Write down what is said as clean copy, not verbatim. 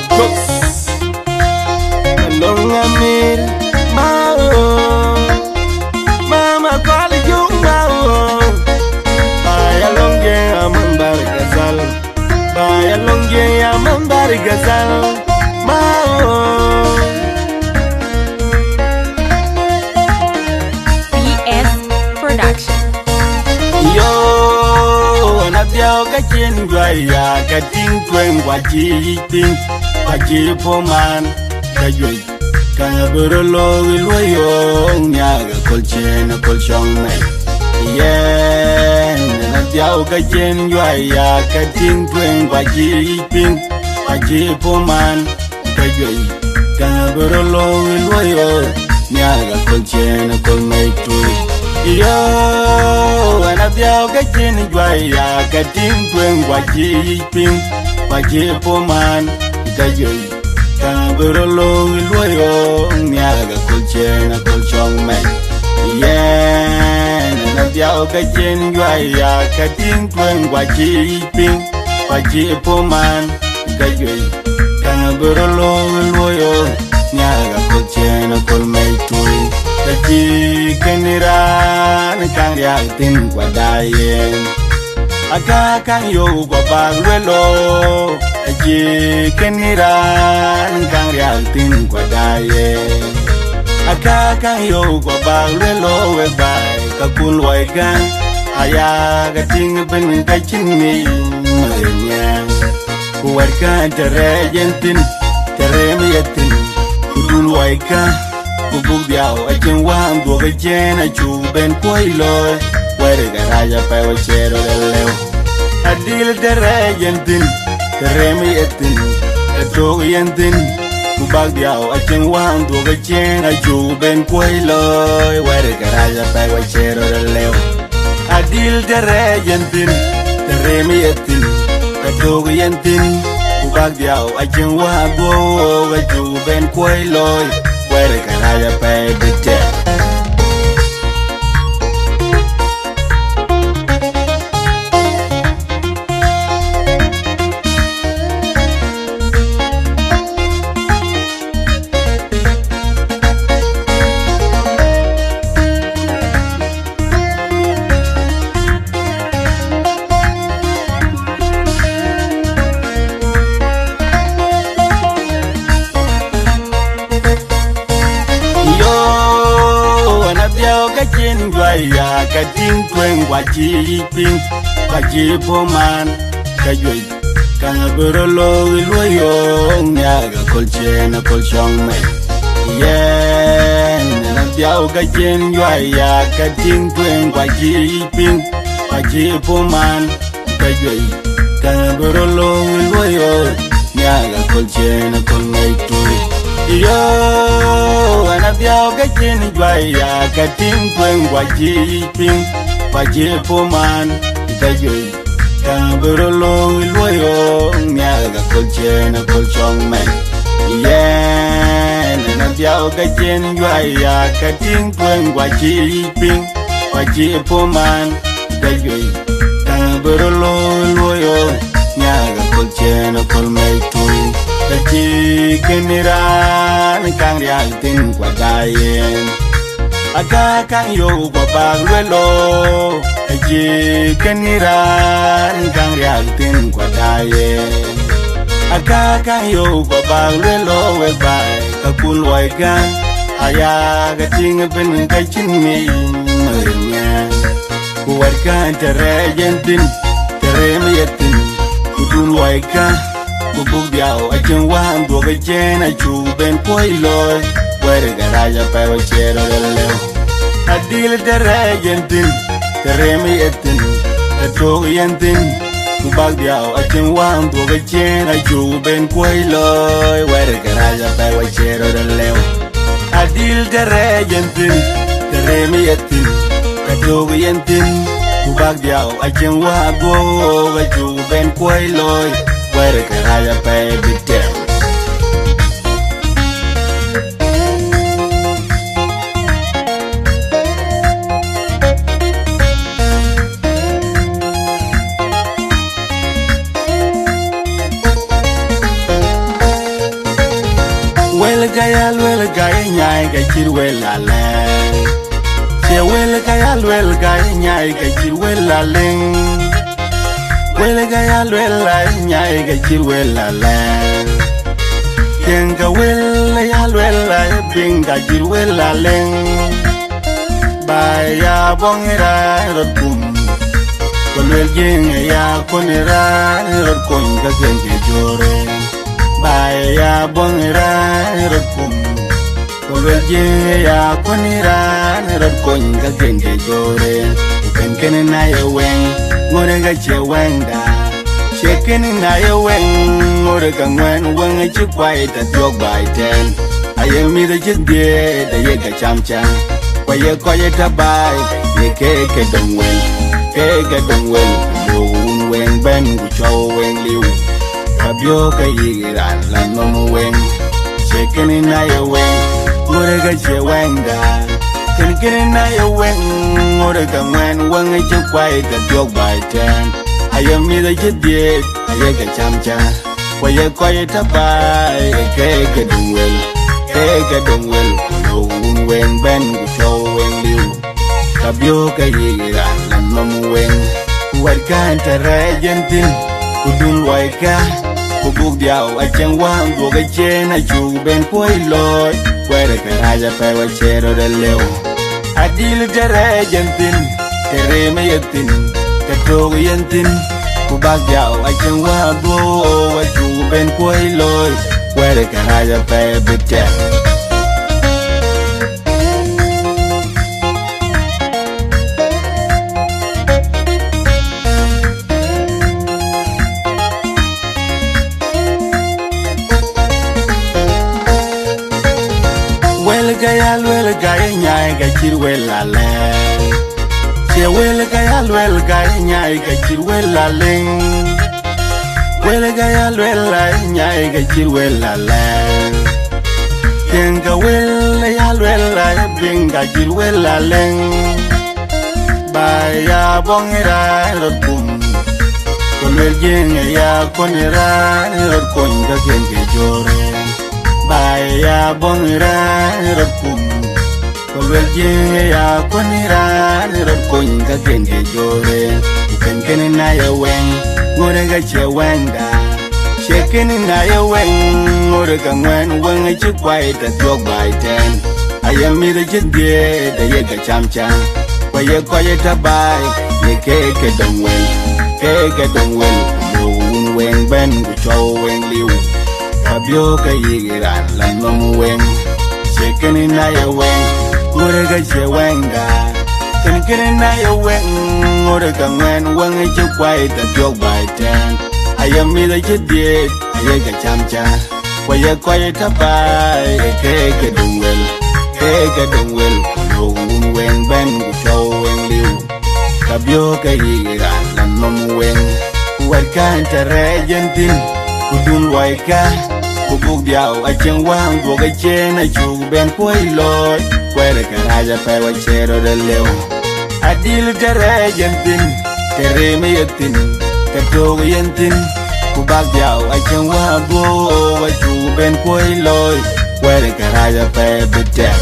Ghost Long Amir Mao Mama Kuala Yung Mao Baya Long Yang Amambar Gazal Baya Long Yang Amambar Gazal Mao BS Production. Yo Anabia Gachin Guaya Gating Quang Waji Ting Waji Poman Kajoy Kaburolo Wilwayo Nyaga Colchen Colchong May Yen Anabia Gachin Guaya Gating Quang Waji Ting Waji Poman Kajoy Kaburolo Wilwayo Nyaga Colchen Colmay Tui Yo, anabia gachin guaya gating twen waji ping waji poman gajoy kaburolo wilwayo nyaga kulchena kulchong me yen anabia gachin guaya gating twen waji ping waji poman gajoy kaburolo wilwayo nyaga kulchena kulmay tui Kaji keniran kang rialtin kwadayen Aga kang yo gwabagwelo Kaji keniran kang rialtin kwadayen Aga kang yo gwabagwelo webay kakulway gang Aya gating ben kachini marinya Kuwarka tere yentin tere miyatin Kudulway gang Bubuk biao achen wang duoga jen achu ben koi loy Were garaja pa wachero leleo Adil tere yentin, tere mi etin, etroga yentin Bubak biao achen wang duoga jen achu ben koi loy Were garaja pa wachero leleo Adil tere yentin, tere mi etin, etroga yentin Bubak biao achen wang duoga achu ben koi loy Where can I pay the debt? Gachin guaya gating twen waji ping waji poman kajoy kaburolo wilwayo nyaga colchena colchong me yen anabia gachin guaya gating twen waji ping waji poman kajoy kaburolo wilwayo nyaga colchena colmay tui Yo, anabia gachin guaya gating twen waji ping waji poman gajoy kaburolo wilwayo nyaga colchena colchong me yen anabia gachin guaya gating twen waji ping waji poman gajoy kaburolo wilwayo nyaga colchena colmay tui Kaji keniran kang rialtin kwadayen Aga kang yo gwabagwelo Kaji keniran kang rialtin kwadayen Aga kang yo gwabagwelo webay kakulway gang Aya gating ben kachin mi marinya Kuwarka tere yentin tere miyatin Kudulway gang Bubuk biao achen wang duoga jen achu ben koi loy Were garaja pa wachero leleo Adil tere yentin, tere mi etin, etroga yentin Bubak biao achen wang duoga jen achu ben koi loy Were garaja pa wachero leleo Adil tere yentin, tere mi etin, etroga yentin Bubak biao achen wang duoga achu ben koi loy Where can I pay the debt? Well gaya nyai ga chir wela le. Che well gaya nyai ga chir wela ling. Well gaya nyai ga chir wela le. Kenga well ya bing ga chir wela ling. Baya bongira rotum. Kolwel jing ya konira rokon ga genge jore. Baya bongira rotum. Kolwel jing ya konira rokon ga genge jore. Ken na ye weng ngore ga che wenda. Shekin na ye weng ngore ga ngwen weng chi kwai ta jog bai ten. Ayemi the jit de ye ga chamcha. Kwaye tabai ye ke dongwen. Kega dongwen lo un wen ben gu chow wen liu. Kabyo ka yiran la no wen. Shekin na ye wen ngore ga che wenda. Ken na ye wen ngore ga ngwen wen chi kwai ta jog bai ten. Ayemi the jit de ye ga chamcha. Kwaye tabai ke dongwen lo un wen ben gu chow wen liu. Kabyo ka yiran la no wen. Warka interagentin kudul waika. Kubuk diao acheng wang duoga chen achu ben koi loy. Kwere karaja pe wachero de leo. Adil interagentin tereme yetin katogo yentin. Kubak diao acheng wang duoga achu ben koi loy. Kwere karaja pe bitek. Well gaya nyai ga chir wela le. Che well gaya nyai ga chir wela ling. Well gaya nyai ga chir wela le. Kenga well ya bing ga chir wela ling. Baya bongira rotum. Kolwel jing ya konira rokon ga genge jore. Baya bongira rotum. Kolwel jing ya konira rokon ga genge jore. Ken na ye wen ngore ga che wenda. Shekin na ye wen ngore ga ngwen wen chi kwai ta jog bai ten. Ayemi the jit de ye ga chamcha. Kwaye tabai ye ke dongwen. Kega dongwen lo un wen ben gu chow wen liu. Kabyo ka yiran la no wen. Shekin na ye wen ngore ga che wenga. Ken na ye wen ngore ga ngwen wen chi kwai ta jog bai ten. Ayemi the jit de ye ga chamcha. Kwaye tabai kega dongwen lo un wen ben gu chow wen liu. Kabyo ka yiran la no wen. Warka interagentin kudul waika. Kubuk diao acheng wang duoga chen achu ben koi loy. Kwere karaja pe wachero de leo. Adil interagentin tereme yetin katogo yentin. Kubak diao acheng wang duoga achu ben koi loy. Kwere karaja pe bitek.